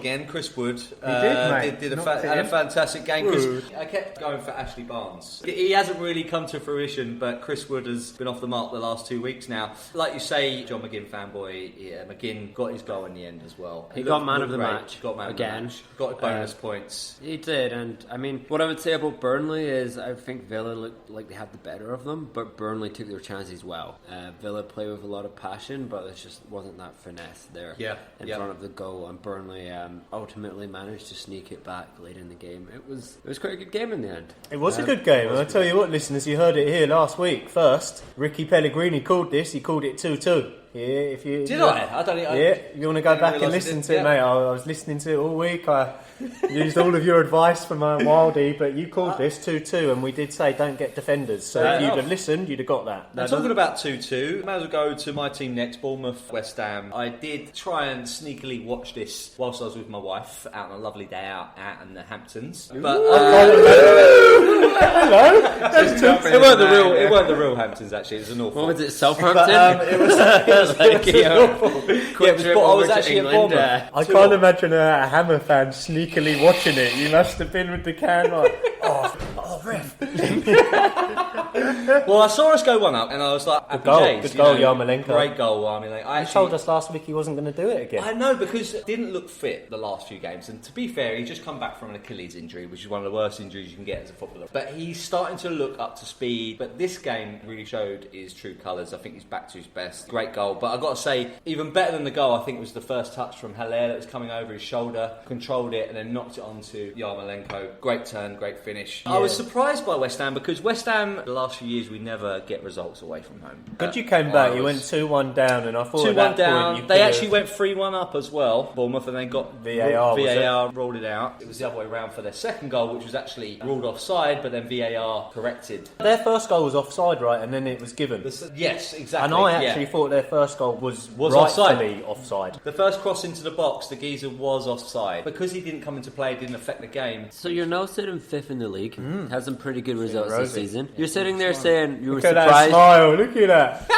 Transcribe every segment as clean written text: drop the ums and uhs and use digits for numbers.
again, Chris Wood. Did had a fantastic game. Because I kept going for Ashley Barnes. He hasn't really come to fruition, but Chris Wood has been off the mark the last 2 weeks now. Like you say, John McGinn fanboy, McGinn got his goal in the end as well. He got man of the match. Got man again. Of the match. Got bonus points. He did, and I mean, what I would say about Burnley is I think Villa looked like they had the better of them, but Burnley took their chances well. Villa play with a lot of passion, but there just wasn't that finesse there in front of the goal, and Burnley ultimately managed to sneak it back late in the game. It was quite a good game in the end. It was a good game, and I tell you what, listeners, you heard it here last week. First, Ricky Pellegrini called this. He called it 2-2. Yeah, if you did I? I don't. If you want to go back and listen to it, mate. I was listening to it all week. I used all of your advice for my Wildie, but you called this 2-2, and we did say don't get defenders. So if you'd have listened, you'd have got that. Now, talking about 2-2, may as well go to my team next, Bournemouth, West Ham. I did try and sneakily watch this whilst I was with my wife out on a lovely day out in the Hamptons. But hello, it weren't the real Hamptons actually. It was an awful. What was it, Southampton? It was like I was actually at Bournemouth. I can't imagine a Hammer fan sneakily watching it. You must have been with the can like, ref. Well, I saw us go 1-up, and I was like, good goal, Yarmolenko. Great goal, Yarmolenko. He told us last week he wasn't going to do it again. I know, because he didn't look fit the last few games, and to be fair, he's just come back from an Achilles injury, which is one of the worst injuries you can get as a footballer. But he's starting to look up to speed, but this game really showed his true colours. I think he's back to his best. Great goal, but I've got to say, even better than the goal, I think was the first touch from Haller that was coming over his shoulder, controlled it, and then knocked it onto Yarmolenko. Great turn, great finish. Yeah. I was surprised by West Ham, because West Ham, the last few years, we never get results away from home. But you came back, you went 2-1 down, and I thought 2-1 down. They actually went 3-1 up as well, Bournemouth, and they got VAR ruled it out. It was the other way around for their second goal, which was actually ruled offside, but then VAR corrected. Their first goal was offside, right, and then it was given. Yes, exactly. And I actually thought their first goal was rightfully offside. The first cross into the box, the geezer was offside. Because he didn't come into play, it didn't affect the game. So you're now sitting 5th in the league, had some pretty good results this season. You're sitting there saying you were surprised. Look at that smile, look at that.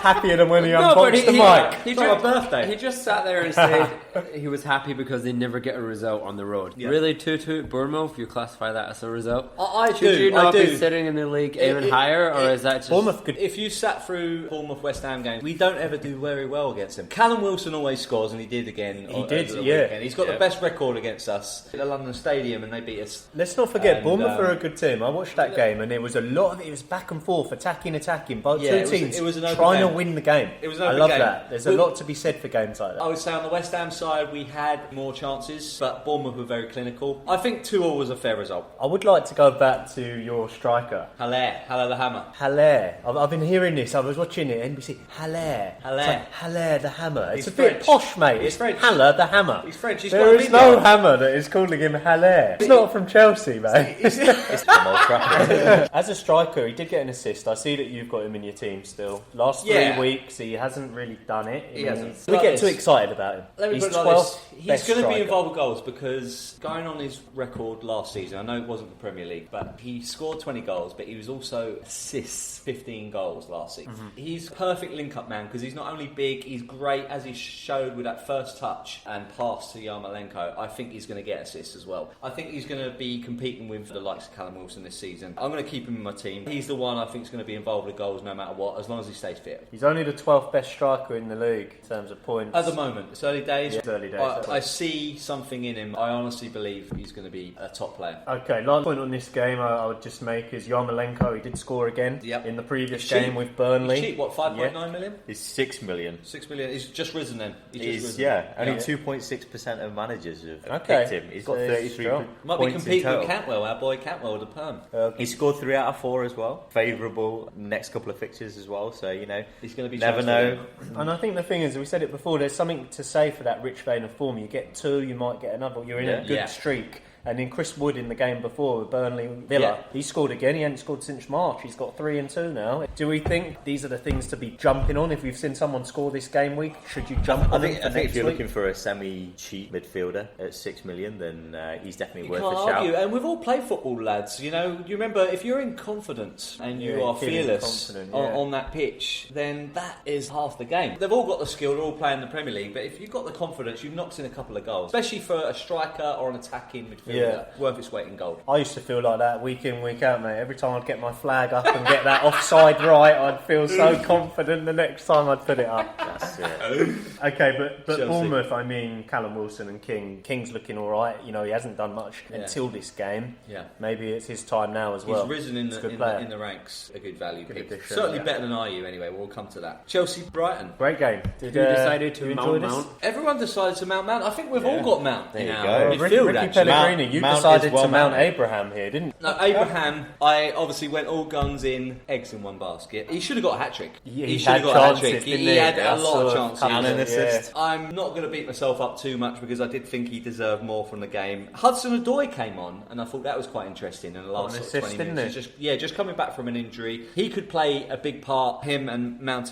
Happier than when he unboxed the mic. It's not a birthday. He just sat there and said he was happy because they never get a result on the road. Yeah. Really, 2-2 at Bournemouth, you classify that as a result? Should you not be sitting in the league even higher, or is that just... Bournemouth could... If you sat through Bournemouth West Ham games, we don't ever do very well against them. Callum Wilson always scores, and he did again. Weekend. He's got the best record against us at the London Stadium, and they beat us. Let's not forget, Bournemouth are a good team. I watched that game, and there was a lot of it. It was back and forth, attacking. Both two teams trying to win the game. It was I love that. There's a lot to be said for games like that. I would say on the West Ham side, we had more chances, but Bournemouth were very clinical. I think 2-2 was a fair result. I would like to go back to your striker. Haller the Hammer. Haller. I've been hearing this. I was watching it, NBC. Haller. Like Haller the Hammer. It's a French. bit posh, mate. He's French. Haller the Hammer. He's French. There is no Hammer that is calling him Haller. It's not from Chelsea, mate. It's from Old Trafford. As a striker, he did get an assist. I see that you've got him in your team still. Last 3 weeks, he hasn't really done it. He hasn't. We get too excited about him. Let me He's put it like 12th. He's going to be involved with goals, because going on his record last season, I know it wasn't the Premier League, but he scored 20 goals, but he was also assists 15 goals last season. He's a perfect link-up man, because he's not only big, he's great, as he showed with that first touch and pass to Yarmolenko. I think he's going to get assists as well. I think he's going to be competing with the likes of Callum Wilson this season. I'm going to keep him in my team. He's the one I think is going to be involved with goals no matter what, as long as he stays fit. He's only the 12th best striker in the league in terms of points. At the moment, it's early days. Yeah, it's early days. I see something in him. I honestly believe he's going to be a top player. Okay, last point on this game I would just make is Yarmolenko. He did score again in the previous game with Burnley. He's cheap, what, 5.9 million? He's 6 million. 6 million. He's just risen then. Only 2.6% of managers have picked him. He's got 33 points. Might be competing with Cantwell, our boy Cantwell, the perm. He scored 3 out of 4 as well. Favourable next couple of fixtures as well, so he's going to be never know. And I think the thing is, we said it before, there's something to say for that rich vein of form. You get 2, you might get another. You're in a good streak. And then Chris Wood in the game before with Burnley Villa, he scored again. He hadn't scored since March. He's got 3 and 2 now. Do we think these are the things to be jumping on? If you've seen someone score this game week, should you jump on I think if you're looking for a semi-cheap midfielder at 6 million, then he's definitely worth a shout. Argue. And we've all played football, lads. You remember, if you're in confidence and you are fearless on that pitch, then that is half the game. They've all got the skill, they're all playing the Premier League, but if you've got the confidence, you've knocked in a couple of goals, especially for a striker or an attacking midfielder, worth its weight in gold. I used to feel like that week in, week out, mate. Every time I'd get my flag up and get that offside right, I'd feel so confident the next time I'd put it up. That's it. Okay, but Bournemouth, I mean, Callum Wilson and King's looking all right. He hasn't done much until this game. Yeah. Maybe it's his time now as well. He's risen in the ranks. A good value pick. Certainly better than are you anyway. We'll come to that. Chelsea-Brighton. Great game. Who decided to mount? Everyone decided to mount. I think we've all got mount. There you go. Ricky Pellegrini, you decided to mount Abraham here, didn't you? No, Abraham, I obviously went all guns in, eggs in one basket. He should have got a hat-trick. He should have got a hat-trick. He had a lot of chances. And an assist. I'm not going to beat myself up too much because I did think he deserved more from the game. Hudson-Odoi came on, and I thought that was quite interesting in the last 20 minutes. Just coming back from an injury. He could play a big part, him and Mount.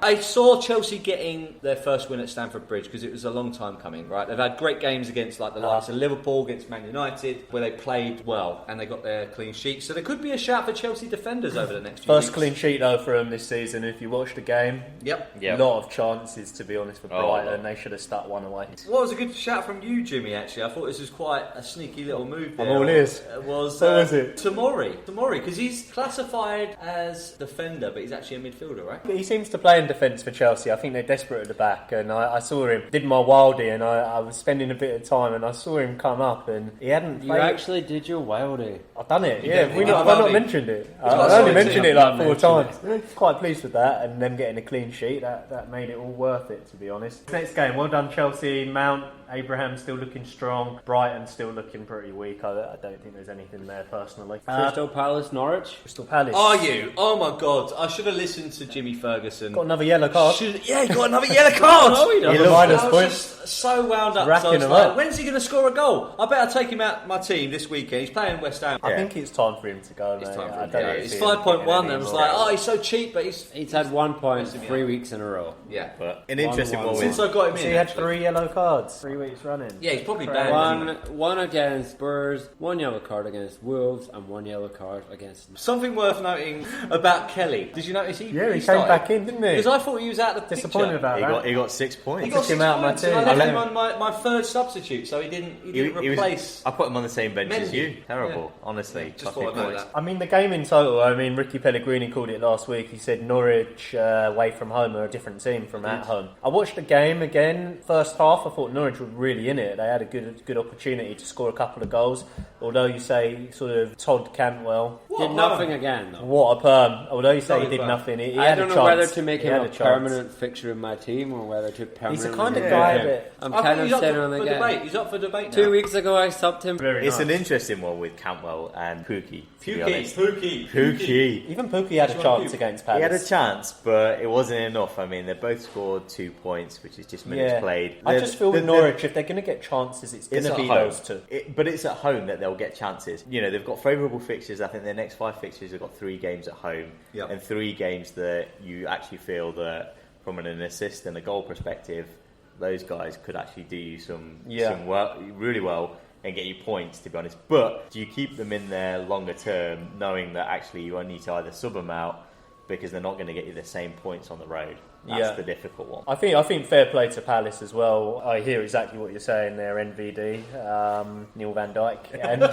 I saw Chelsea getting their first win at Stamford Bridge because it was a long time coming, right? They've had great games against the likes of Liverpool, against Man United, where they played well and they got their clean sheet. So there could be a shout for Chelsea defenders over the next few weeks. First clean sheet though for them this season. If you watch the game, a lot of chances to be honest for Brighton. They should have stuck one away. What was a good shout from you, Jimmy? Actually, I thought this was quite a sneaky little move there. I'm all ears. Was it? Tamori, because he's classified as defender, but he's actually a midfielder, right? He seems to play in defence for Chelsea. I think they're desperate at the back, and I saw him, did my Wildie, and I was spending a bit of time, and I saw him come up, and he hadn't played. You actually did your Wildie? I've done it, I've not mentioned it. I only mentioned it like 4 times. Quite pleased with that, and them getting a clean sheet, that made it all worth it, to be honest. Next game, well done Chelsea. Mount, Abraham still looking strong, Brighton still looking pretty weak. I don't think there's anything there personally. Crystal Palace, Norwich? Crystal Palace. Are you? Oh my God, I should have listened to Jimmy Ferguson. Got another yellow card. He got another yellow card. I was just so wound up. So I was like, when's he going to score a goal? I better take him out my team this weekend. He's playing West Ham. I think it's time for him to go, mate. It's 5.1 and I was like, he's so cheap, but he's had 1 point 3 weeks in a row. Yeah. But an interesting one. Since I got him in. He had 3 yellow cards 3 weeks running. Yeah, he's probably banned. One against Spurs, 1 yellow card against Wolves, and 1 yellow card against... Something worth noting about Kelly. Did you notice he came back in, didn't he? Because I thought he was out of the disappointed picture. about that. He got 6 points. He got 6 out points. my team. I left him on my third substitute, so he didn't replace... I put him on the same bench as you. Terrible, yeah. honestly. Just thought I'd know that. I mean, the game in total, Ricky Pellegrini called it last week. He said Norwich away from home are a different team from at home. I watched the game again. First half, I thought Norwich were really in it. They had a good opportunity to score a couple of goals. Although you say sort of Todd Cantwell did nothing again, though. What a perm. Although you say he did nothing, he had a chance. I don't know whether to make him a permanent fixture in my team or whether to permanently... He's the kind of guy that... I'm kind of sitting on the game. He's up for debate now. 2 weeks ago I subbed him. It's an interesting one with Cantwell and Pookie. Pookie. Even Pookie had a chance against Palace. He had a chance, but it wasn't enough. I mean, they both scored 2 points, which is just minutes played. I just feel with Norwich, if they're going to get chances, it's going to be those two. But it's at home that they'll get chances. They've got favourable fixtures. I think their next 5 fixtures have got 3 games at home and 3 games that you actually feel that from an assist and a goal perspective, those guys could actually do you some work really well and get you points, to be honest. But do you keep them in there longer term, knowing that actually you only need to either sub them out because they're not going to get you the same points on the road? That's the difficult one. I think fair play to Palace as well. I hear exactly what you're saying there, NVD, Neil Van Dijk, and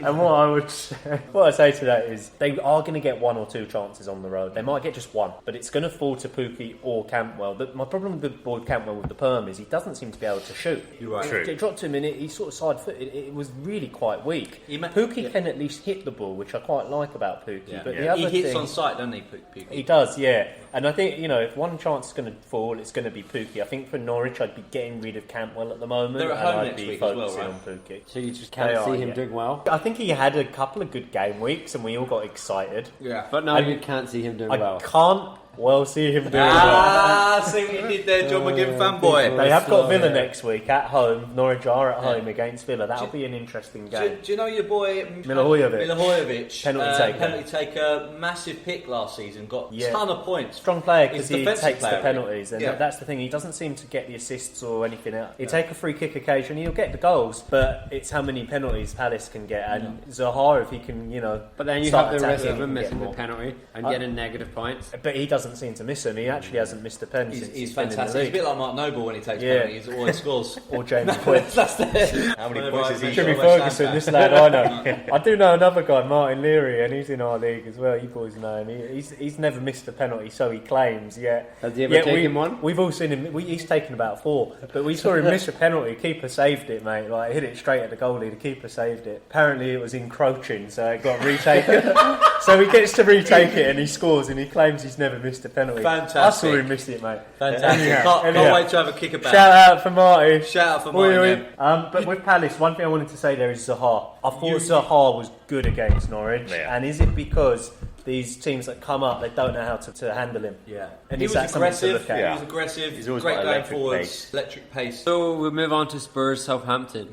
and what I say to that is they are going to get 1 or 2 chances on the road. They might get just 1, but it's going to fall to Pookie or Cantwell. My problem with the boy Cantwell with the perm is he doesn't seem to be able to shoot. You're right. It dropped to him and he's sort of side-footed. It was really quite weak. Pookie can at least hit the ball, which I quite like about Pookie. Yeah. But the other he hits thing, on sight, doesn't he, Pookie? He does, yeah. And I think, if one chance is going to fall, it's going to be Pookie. I think for Norwich, I'd be getting rid of Cantwell at the moment. They're at home and I'd next be week as well, focusing right? on Pookie. So you just can't see him doing well? I think he had a couple of good game weeks and we all got excited. Yeah. But now you can't see him doing well. I can't Well, see him doing See what you did there, John McGinn fanboy. They have got Villa next week at home. Norwich are at home against Villa. That'll be an interesting game. Do you know your boy Milivojevic? Penalty taker, massive pick last season, got a ton of points. Strong player because he takes the penalties, and yeah. that's the thing. He doesn't seem to get the assists or anything else. He'll take a free kick occasionally, he'll get the goals, but it's how many penalties Palace can get. And Zaha, if he can, but then you have the risk of him missing the penalty and getting negative points. But he doesn't seem to miss them. He actually hasn't missed a pen since he's been fantastic. in the league. He's a bit like Mark Noble when he takes penalties. He always scores. Or James Quinn. That's it. How many points has he Jimmy Ferguson, this lad I know. I do know another guy, Martin Leary, and he's in our league as well. You boys know him. He's never missed a penalty, so he claims. Has he ever taken one? We've all seen him. He's taken about 4, but we saw him miss a penalty. Keeper saved it, mate. Like hit it straight at the goalie. The keeper saved it. Apparently, it was encroaching, so it got retaken. So he gets to retake it, and he scores, and he claims he's never missed a penalty. Fantastic. I saw him miss it, mate. Fantastic. Can't wait to have a kick about. Shout out for Marty. Shout out for Marty. But with Palace, one thing I wanted to say there is Zaha. I thought Zaha was good against Norwich, and is it because these teams that come up, they don't know how to handle him? Yeah, and he was aggressive. He was aggressive. He's always great got going forwards, electric pace. So we move on to Spurs Southampton,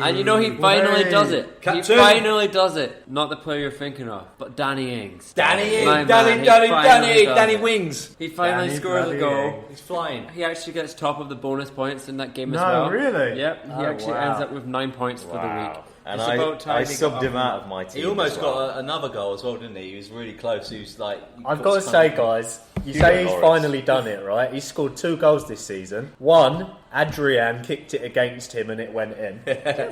and he finally does it. Captain. He finally does it. Not the player you're thinking of, but Danny Ings. Danny Wings. He finally scores a goal. He's flying. He actually gets top of the bonus points in that game as well. No, really? Yep. He actually ends up with 9 points for the week. And I subbed him out of my team. He almost got another goal as well, didn't he? He was really close. He was like... I've got to say, guys, you say he's finally done it, right? He's scored 2 goals this season. One, Adrian kicked it against him and it went in.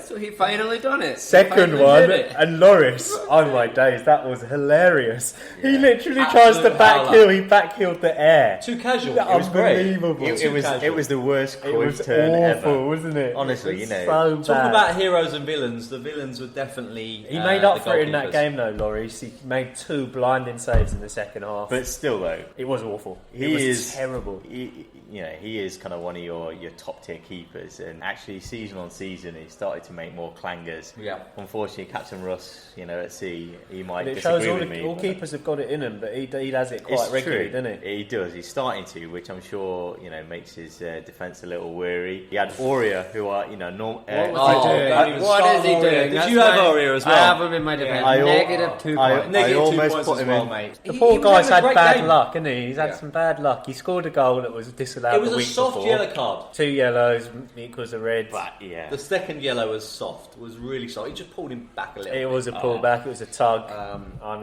So he finally done it. Second one, and Loris. Oh my days, that was hilarious. Yeah. He literally tries to backheel. He backheeled the air. Too casual. It was unbelievable. It was the worst It was turn awful, ever. wasn't it? Honestly, so talking about heroes and villains, the villains were definitely. He made up for it in that game, though, Loris. He made 2 blinding saves in the second half. But still, though, it was awful. He was terrible. He is kind of one of your top tier keepers, and actually season on season he started to make more clangers. Yeah. Unfortunately, Captain Russ, at sea, he might it disagree shows with me. All keepers have got it in him, but he does it quite regularly, doesn't he? He does. He's starting to, which I'm sure makes his defence a little weary. He had Aurea, who are What is he doing? Did you have Aurea as well? I have him in my defence. Negative 2 points. I almost points put as him well, in. mate. The poor guy's had bad luck, hasn't he? He's had some bad luck. He scored a goal that was disallowed. It was a soft yellow card. 2 yellows equals a red. But yeah, the second yellow was soft. Was really soft. He just pulled him back a little. It was a pullback. It was a tug.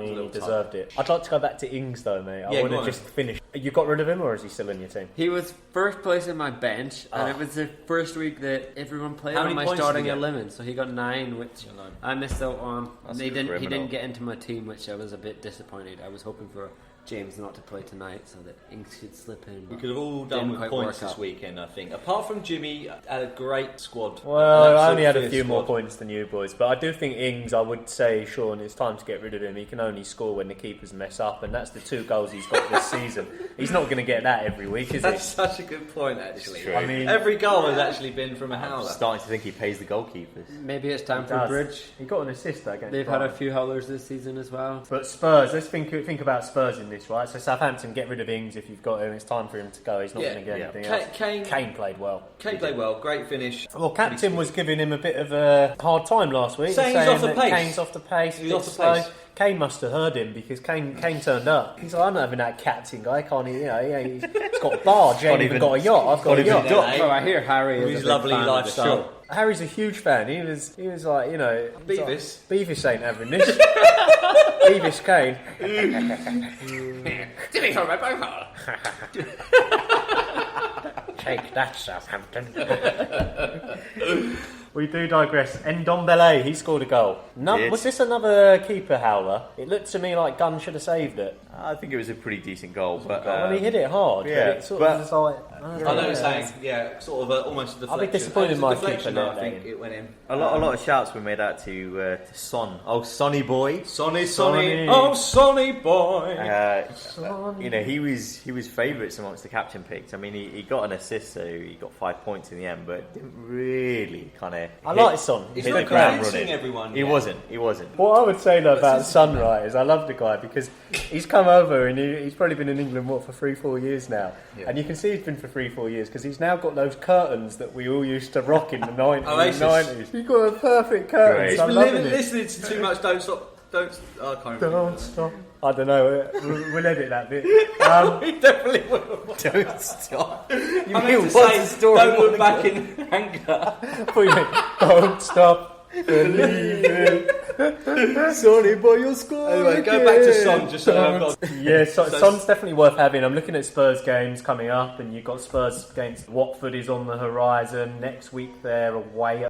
He deserved it. I'd like to go back to Ings though, mate. I want to just finish. You got rid of him, or is he still in your team? He was first place in my bench, and it was the first week that everyone played on my starting 11. So he got 9, which I missed out on. He didn't get into my team, which I was a bit disappointed. I was hoping for James not to play tonight so that Ings could slip in. We could have all done with points this weekend, I think. Apart from Jimmy, had a great squad. Well, I only had a few more points than you boys, but I do think Ings, I would say, Sean, it's time to get rid of him. He can only score when the keepers mess up, and that's the 2 goals he's got this season. He's not going to get that every week, is he? That's such a good point, actually. I mean, every goal has actually been from a howler. I'm starting to think he pays the goalkeepers. Maybe it's time for Bridge. He got an assist against They've had a few howlers this season as well. But Spurs, let's think about Spurs in this, right? So Southampton, get rid of Ings if you've got him. It's time for him to go. He's not going to get anything else. Kane played well. Great finish. Well, Captain was giving him a bit of a hard time last week. Saying he's off the pace. Kane's off the pace. He's off the pace. Kane must have heard him because Kane turned up. He's like, I'm not having that captain guy. Can't he? He's got a barge. He ain't even got a yacht. I've got a yacht. I hear Harry is his a lovely big fan lifestyle. of the show. Harry's a huge fan. He was like, Beavis. Beavis ain't having this. Beavis Kane. Take that, Southampton. We do digress. Ndombele, he scored a goal. Was this another keeper howler? It looked to me like Gunn should have saved it. I think it was a pretty decent goal, but he hit it hard. Yeah, but it sort of was like. I know what you're saying. Yeah, sort of almost a deflection. I'll be disappointed in my keeper. I think it went in. A lot of shouts were made out to Son. Oh, Sonny boy. Sonny. Oh, Sonny boy. He was favourites amongst the captain picks. I mean, he got an assist, so he got 5 points in the end, but didn't really kind of. I like Son. He's hit not the ground convincing running. everyone. He wasn't. What I would say though about Son, right, is I love the guy because he's come over and he's probably been in England, for 3-4 years now. Yeah. And you can see he's been for 3-4 years because he's now got those curtains that we all used to rock in the 90s. He's got a perfect curtain. He's been listening to too much Don't Stop. Don't stop. I don't know. We'll edit that bit. We definitely will. Don't stop. You mean what's the story? Don't look back in anger. Don't stop believing. Sorry, boy, you're scoring. Anyway, go back to Son. Just so I've got. Yeah, Son's definitely worth having. I'm looking at Spurs games coming up, and you've got Spurs against Watford is on the horizon next week. They're away